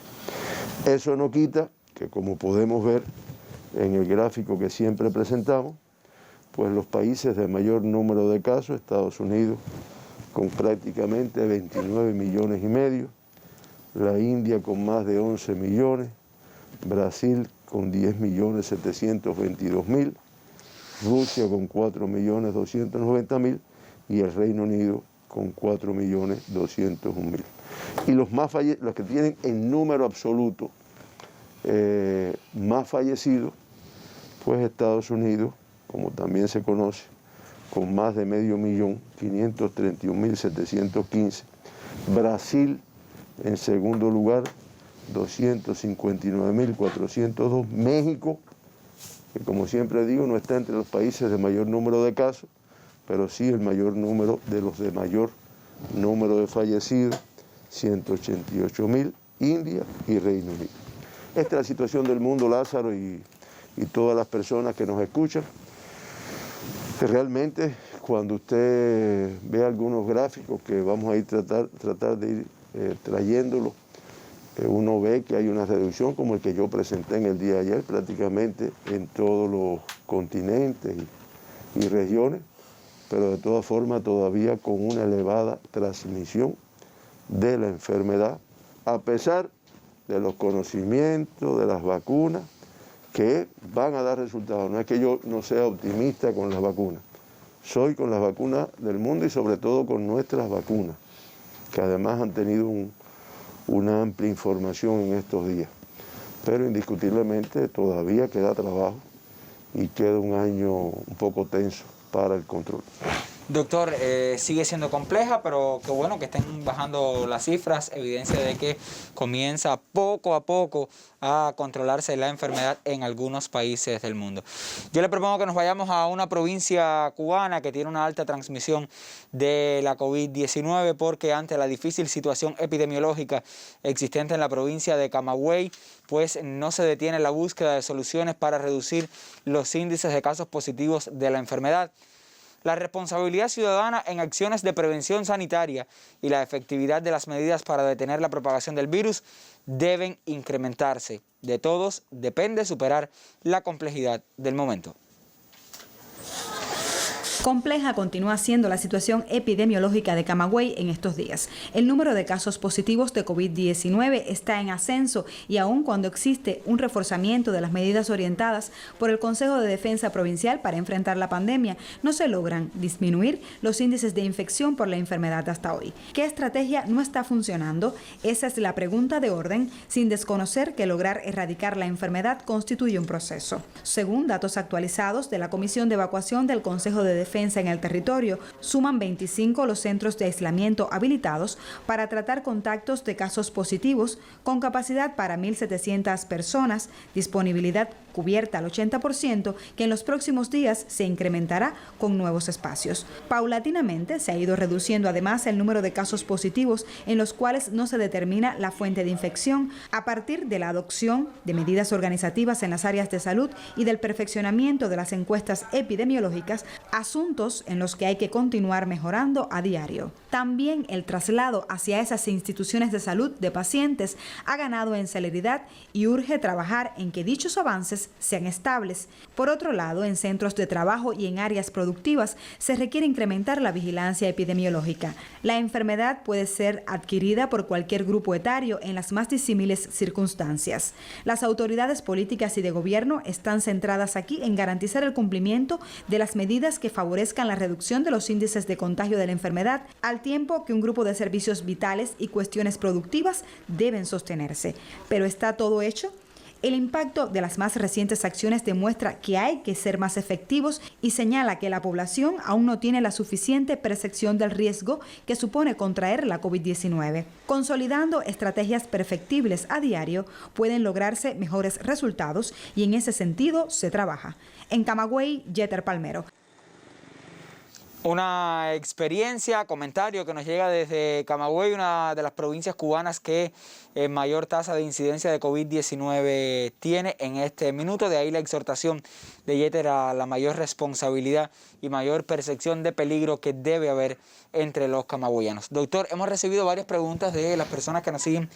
Eso no quita que, como podemos ver en el gráfico que siempre presentamos, pues los países de mayor número de casos, Estados Unidos con prácticamente 29 millones y medio, la India con más de 11 millones, Brasil con 10.722.000, Rusia con 4.290.000 y el Reino Unido con 4.201.000. Y los que tienen en número absoluto más fallecidos, pues Estados Unidos, como también se conoce, con más de 531.715. Brasil en segundo lugar, 259.402. México, que como siempre digo, no está entre los países de mayor número de casos, pero sí el mayor número de los de mayor número de fallecidos, 188.000, India y Reino Unido. Esta es la situación del mundo, Lázaro, y todas las personas que nos escuchan. Realmente, cuando usted ve algunos gráficos que vamos a ir tratar de ir trayéndolo, uno ve que hay una reducción como el que yo presenté en el día de ayer, prácticamente en todos los continentes y regiones, pero de todas formas todavía con una elevada transmisión de la enfermedad, a pesar de los conocimientos, de las vacunas, que van a dar resultados. No es que yo no sea optimista con las vacunas, soy con las vacunas del mundo y sobre todo con nuestras vacunas, que además han tenido una amplia información en estos días. Pero indiscutiblemente todavía queda trabajo y queda un año un poco tenso para el control.
Doctor, sigue siendo compleja, pero qué bueno que estén bajando las cifras, evidencia de que comienza poco a poco a controlarse la enfermedad en algunos países del mundo. Yo le propongo que nos vayamos a una provincia cubana que tiene una alta transmisión de la COVID-19 porque ante la difícil situación epidemiológica existente en la provincia de Camagüey, pues no se detiene la búsqueda de soluciones para reducir los índices de casos positivos de la enfermedad. La responsabilidad ciudadana en acciones de prevención sanitaria y la efectividad de las medidas para detener la propagación del virus deben incrementarse. De todos depende superar la complejidad del momento.
Compleja continúa siendo la situación epidemiológica de Camagüey en estos días. El número de casos positivos de COVID-19 está en ascenso y aun cuando existe un reforzamiento de las medidas orientadas por el Consejo de Defensa Provincial para enfrentar la pandemia, no se logran disminuir los índices de infección por la enfermedad hasta hoy. ¿Qué estrategia no está funcionando? Esa es la pregunta de orden, sin desconocer que lograr erradicar la enfermedad constituye un proceso. Según datos actualizados de la Comisión de Evacuación del Consejo de Defensa en el territorio, suman 25 los centros de aislamiento habilitados para tratar contactos de casos positivos con capacidad para 1.700 personas, disponibilidad cubierta al 80%, que en los próximos días se incrementará con nuevos espacios. Paulatinamente se ha ido reduciendo además el número de casos positivos en los cuales no se determina la fuente de infección a partir de la adopción de medidas organizativas en las áreas de salud y del perfeccionamiento de las encuestas epidemiológicas, asuntos en los que hay que continuar mejorando a diario. También el traslado hacia esas instituciones de salud de pacientes ha ganado en celeridad y urge trabajar en que dichos avances sean estables. Por otro lado, en centros de trabajo y en áreas productivas se requiere incrementar la vigilancia epidemiológica. La enfermedad puede ser adquirida por cualquier grupo etario en las más disímiles circunstancias. Las autoridades políticas y de gobierno están centradas aquí en garantizar el cumplimiento de las medidas que favorezcan la reducción de los índices de contagio de la enfermedad, al tiempo que un grupo de servicios vitales y cuestiones productivas deben sostenerse. ¿Pero está todo hecho? El impacto de las más recientes acciones demuestra que hay que ser más efectivos y señala que la población aún no tiene la suficiente percepción del riesgo que supone contraer la COVID-19. Consolidando estrategias perfectibles a diario, pueden lograrse mejores resultados y en ese sentido se trabaja. En Camagüey, Yeter Palmero.
Una experiencia, comentario que nos llega desde Camagüey, una de las provincias cubanas que mayor tasa de incidencia de COVID-19 tiene en este minuto. De ahí la exhortación de Yeter a la mayor responsabilidad y mayor percepción de peligro que debe haber entre los camagüeyanos. Doctor, hemos recibido varias preguntas de las personas que nos siguen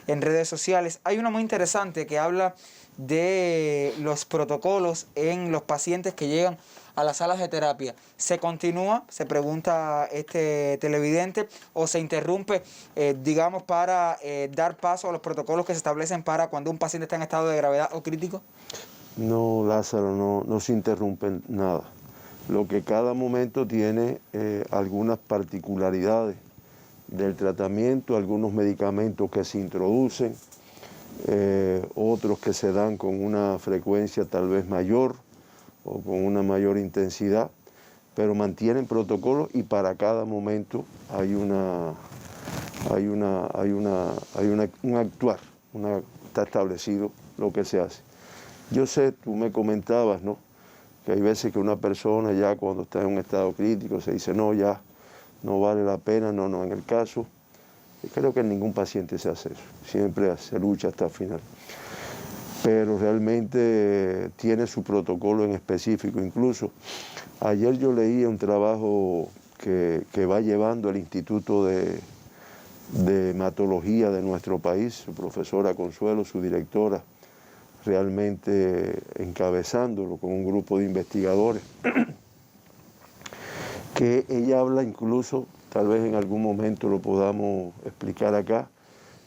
en redes sociales. Hay una muy interesante que habla de los protocolos en los pacientes que llegan a las salas de terapia. ¿Se continúa, se pregunta este televidente, o se interrumpe, digamos, para dar paso a los protocolos que se establecen para cuando un paciente está en estado de gravedad o crítico?
No, Lázaro, no se interrumpe nada. Lo que cada momento tiene algunas particularidades del tratamiento, algunos medicamentos que se introducen, otros que se dan con una frecuencia tal vez mayor o con una mayor intensidad, pero mantienen protocolos y para cada momento hay un actuar, está establecido lo que se hace. Yo sé, tú me comentabas, ¿no?, que hay veces que una persona ya cuando está en un estado crítico se dice, no, ya no vale la pena, no, en el caso, creo que ningún paciente se hace eso, siempre se lucha hasta el final. Pero realmente tiene su protocolo en específico. Incluso ayer yo leí un trabajo que va llevando el Instituto de Hematología de nuestro país, su profesora Consuelo, su directora, realmente encabezándolo con un grupo de investigadores, que ella habla incluso, tal vez en algún momento lo podamos explicar acá,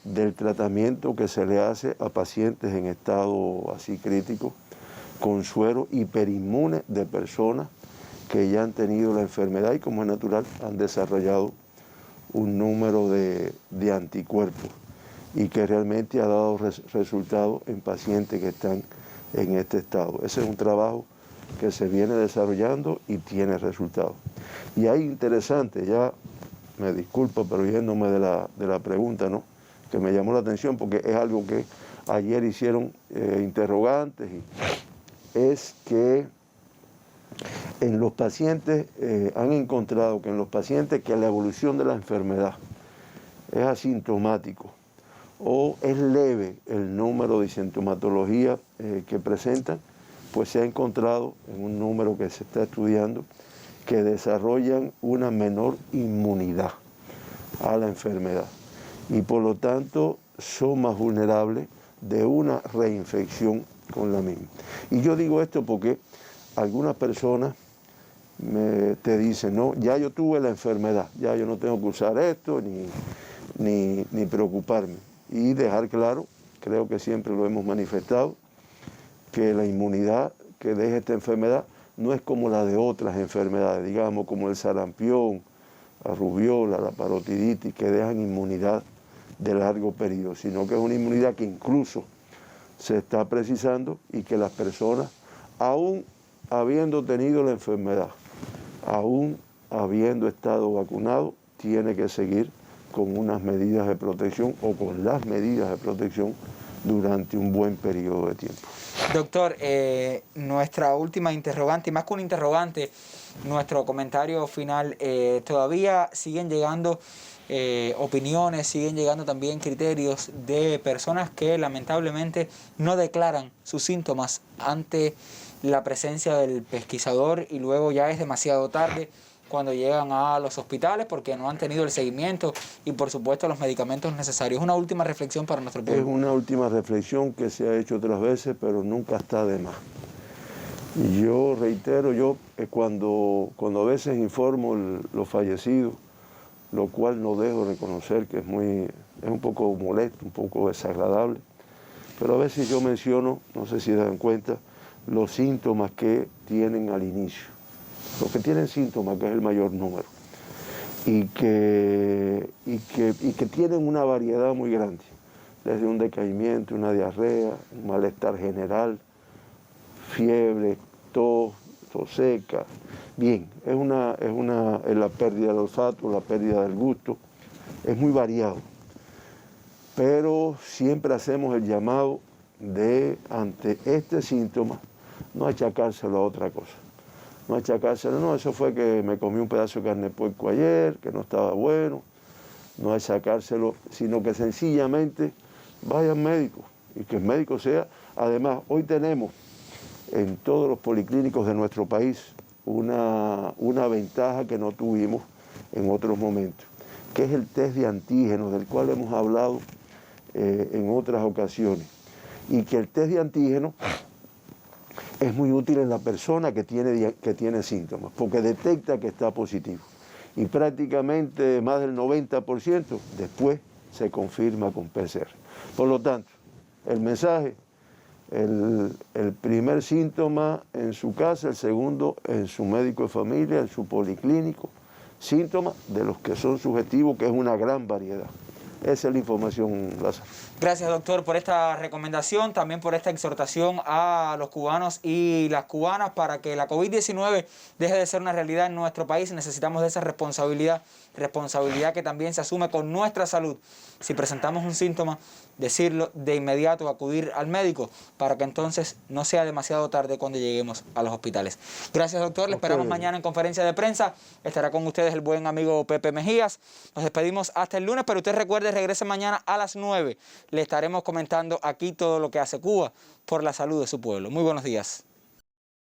del tratamiento que se le hace a pacientes en estado así crítico con suero hiperinmune de personas que ya han tenido la enfermedad y, como es natural, han desarrollado un número de anticuerpos y que realmente ha dado resultados en pacientes que están en este estado. Ese es un trabajo que se viene desarrollando y tiene resultados. Y hay interesante, ya me disculpo, pero yéndome de la pregunta, ¿no?, que me llamó la atención porque es algo que ayer hicieron interrogantes, y es que en los pacientes han encontrado que en los pacientes que la evolución de la enfermedad es asintomático o es leve el número de sintomatología que presentan, pues se ha encontrado en un número que se está estudiando que desarrollan una menor inmunidad a la enfermedad y por lo tanto son más vulnerables de una reinfección con la misma. Y yo digo esto porque algunas personas te dicen, no, ya yo tuve la enfermedad, ya yo no tengo que usar esto ni preocuparme. Y dejar claro, creo que siempre lo hemos manifestado, que la inmunidad que deja esta enfermedad no es como la de otras enfermedades, digamos como el sarampión, la rubiola, la parotiditis, que dejan inmunidad de largo periodo, sino que es una inmunidad que incluso se está precisando y que las personas, aún habiendo tenido la enfermedad, aún habiendo estado vacunado, tiene que seguir con unas medidas de protección o con las medidas de protección durante un buen periodo de tiempo.
Doctor, nuestra última interrogante, y más que un interrogante, nuestro comentario final, todavía siguen llegando opiniones, siguen llegando también criterios de personas que lamentablemente no declaran sus síntomas ante la presencia del pesquisador y luego ya es demasiado tarde cuando llegan a los hospitales porque no han tenido el seguimiento y por supuesto los medicamentos necesarios. Una última reflexión para nuestro pueblo.
Es una última reflexión que se ha hecho otras veces, pero nunca está de más. Y yo reitero, cuando a veces informo los fallecidos, lo cual no dejo de reconocer que es un poco molesto, un poco desagradable, pero a veces yo menciono, no sé si se dan cuenta, los síntomas que tienen al inicio. Los que tienen síntomas, que es el mayor número, y que tienen una variedad muy grande, desde un decaimiento, una diarrea, un malestar general, fiebre, tos seca. Bien, es la pérdida del olfato, la pérdida del gusto, es muy variado, pero siempre hacemos el llamado de, ante este síntoma, no achacárselo a otra cosa. No achacárselo, no, eso fue que me comí un pedazo de carne de puerco ayer, que no estaba bueno, no achacárselo, sino que sencillamente vaya al médico y que el médico sea. Además, hoy tenemos en todos los policlínicos de nuestro país una ventaja que no tuvimos en otros momentos, que es el test de antígenos, del cual hemos hablado en otras ocasiones, y que el test de antígenos es muy útil en la persona que tiene síntomas, porque detecta que está positivo. Y prácticamente más del 90% después se confirma con PCR. Por lo tanto, el mensaje, el primer síntoma en su casa, el segundo en su médico de familia, en su policlínico, síntomas de los que son subjetivos, que es una gran variedad. Esa es la información, Lázaro.
Gracias, doctor, por esta recomendación, también por esta exhortación a los cubanos y las cubanas para que la COVID-19 deje de ser una realidad en nuestro país. Necesitamos de esa responsabilidad que también se asume con nuestra salud. Si presentamos un síntoma, decirlo de inmediato, acudir al médico para que entonces no sea demasiado tarde cuando lleguemos a los hospitales. Gracias, doctor. Le esperamos mañana en conferencia de prensa. Estará con ustedes el buen amigo Pepe Mejías. Nos despedimos hasta el lunes, pero usted recuerde, regrese mañana a las 9. Le estaremos comentando aquí todo lo que hace Cuba por la salud de su pueblo. Muy buenos días.